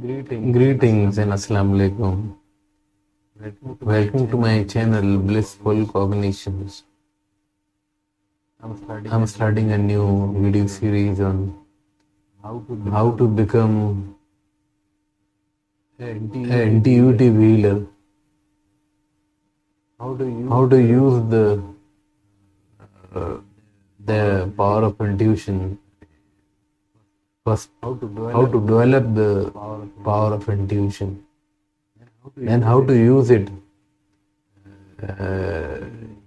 Greetings and Assalamu alaikum. Welcome to my channel Blissful Cognitions. I'm starting a new video series on how to become an intuitive healer. How to use the power of intuition. First, how to develop the power of intuition, and how to use it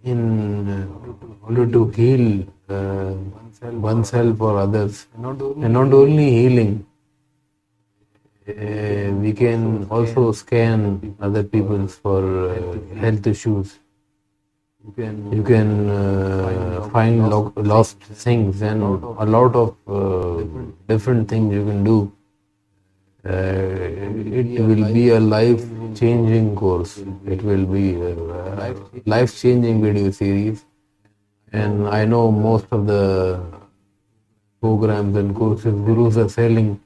in order to heal oneself or others. And not only healing, we can also scan other people's for health issues. You can find lost things and a lot of different things you can do. It will be a life-changing course. It will be a life-changing video series. And I know most of the programs and courses gurus are selling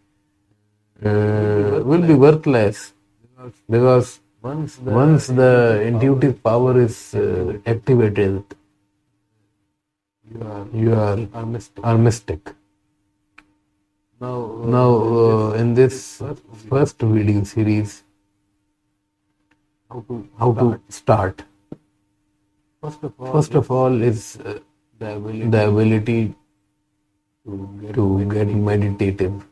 will be worthless, because once the intuitive power is activated, you are mystic. Now, in this first video series, how to start. First of all is the ability to get meditative.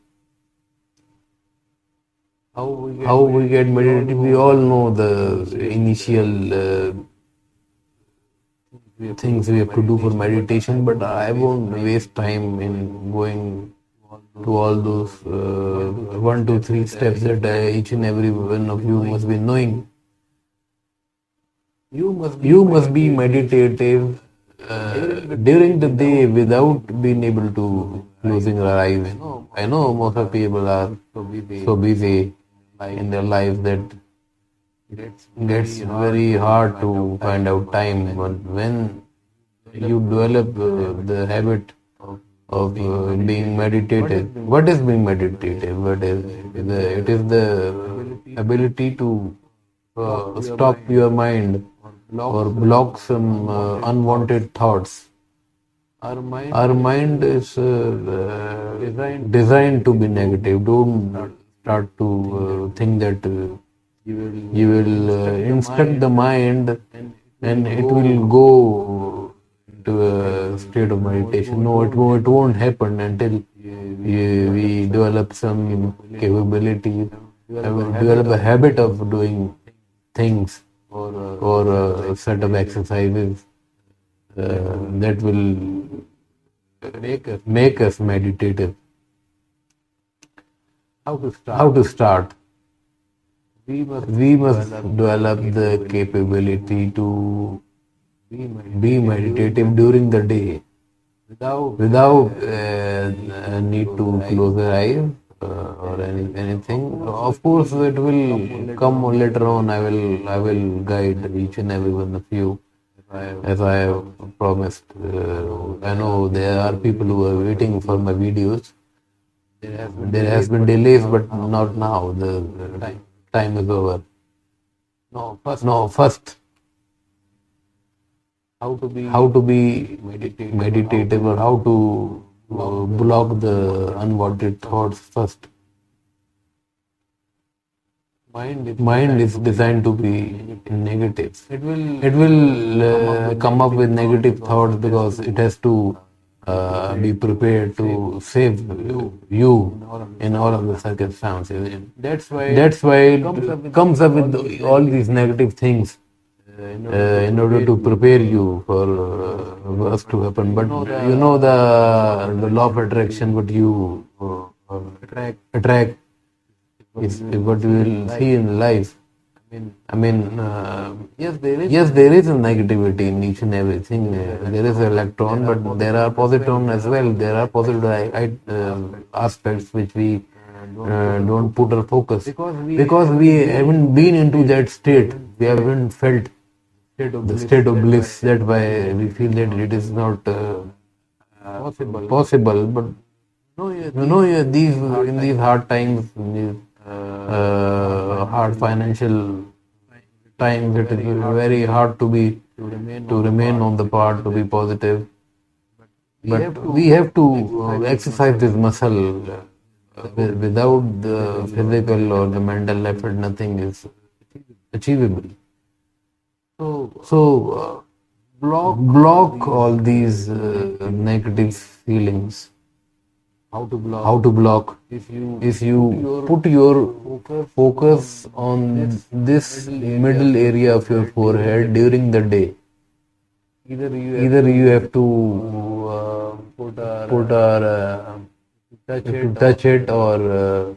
How we get meditative? We all know the initial things we have to do for meditation, but I won't waste time in going to all those 1, 2, 3 steps that each and every one of you must be knowing. You must be meditative during the day without being able to closing your eyes. I know most of people are so busy in their lives that it gets very hard to find out time. But when you develop the habit of being meditative, what is being meditative? It is the ability to stop your mind or block some unwanted thoughts. Our mind is designed to be negative. Don't start to think that you will instruct the mind and it will go to a state of meditation. No, it won't happen until we develop some capability, develop a habit of doing things or a set of exercises that will make us meditative. How to start? We must develop the capability to be meditative during the day without need to close the eyes or anything. Of course, it will come later on. I will guide each and every one of you as I have promised. I know there are people who are waiting for my videos. There has been delays, but not now. The time is over. No, first, how to be meditative, or how to block the unwanted thoughts first. Mind is designed to be negative. It will come up with negative thoughts because it has to be prepared to save you in all of the circumstances. That's why it comes up with all these negative things in order to prepare you for worst to happen. But you know the law of attraction, what you attract is what you will see in life. I mean, yes, there is a negativity in each and everything. There is an electron, but there are positron as well. There are positive aspects which we don't put our focus, because we haven't been into that state. We haven't felt the state of bliss. That's why we feel that it is not possible. But you know, these in these hard times, in these hard financial times, it is very hard to remain on the path to be positive. But we have to exercise this muscle. Without the physical or the mental effort, nothing is achievable. So block all these negative feelings. How to block? If you put your focus on this middle area of your forehead during the day, either you have to put touch it, or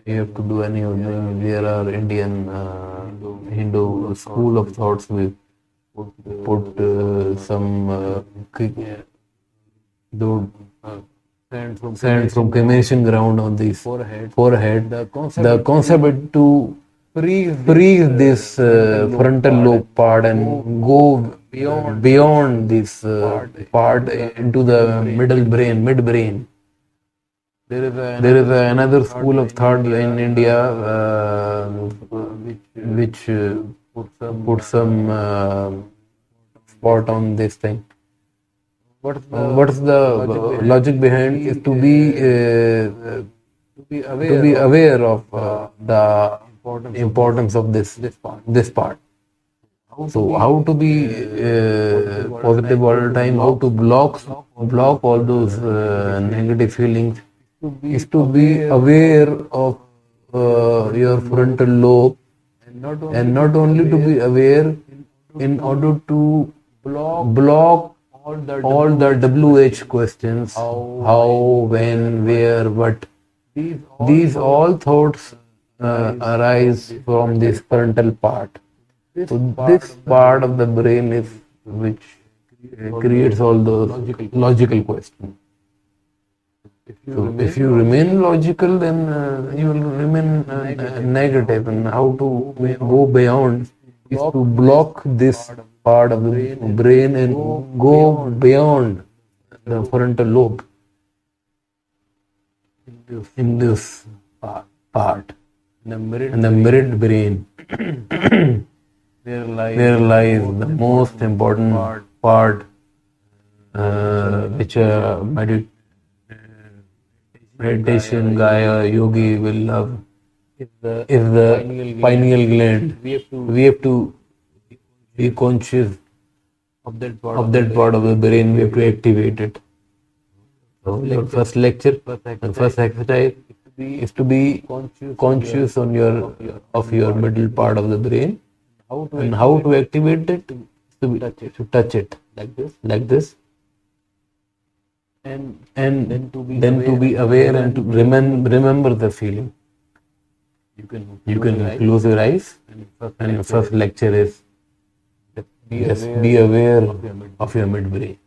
you have to do any of them. There are Indian Hindu school of thoughts. We put some sand from cremation ground on the forehead. The concept is to freeze this frontal lobe part and go beyond this part into the middle brain, midbrain. There is another school of thought in India which put some spot on this thing. What's the logic behind is to be aware of the importance of this part. So how to be positive all the time? How to block all those negative feelings? Is to be aware of your frontal lobe, and not only to be aware, in order to block all the WH questions: how, when, where, what. These all thoughts arise from this frontal part. So this part of the brain is which creates all those logical questions. So if you remain logical, then you will remain negative. And how to go beyond is to block this part of the brain and go beyond the frontal lobe in this part, in the mirrored brain. There lies the most important part, which meditation guy or yogi will love, is the pineal gland. We have to be conscious of that part of the brain. We have to activate it. So your first lecture and first exercise is to be conscious of your middle part of the brain, and how to activate it, to touch it like this, and then to be aware and to remember the feeling. You can close your eyes, and your first lecture is just be aware of your midbrain,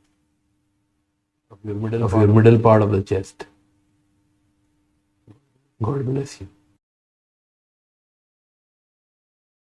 of your middle part of the chest. God bless you.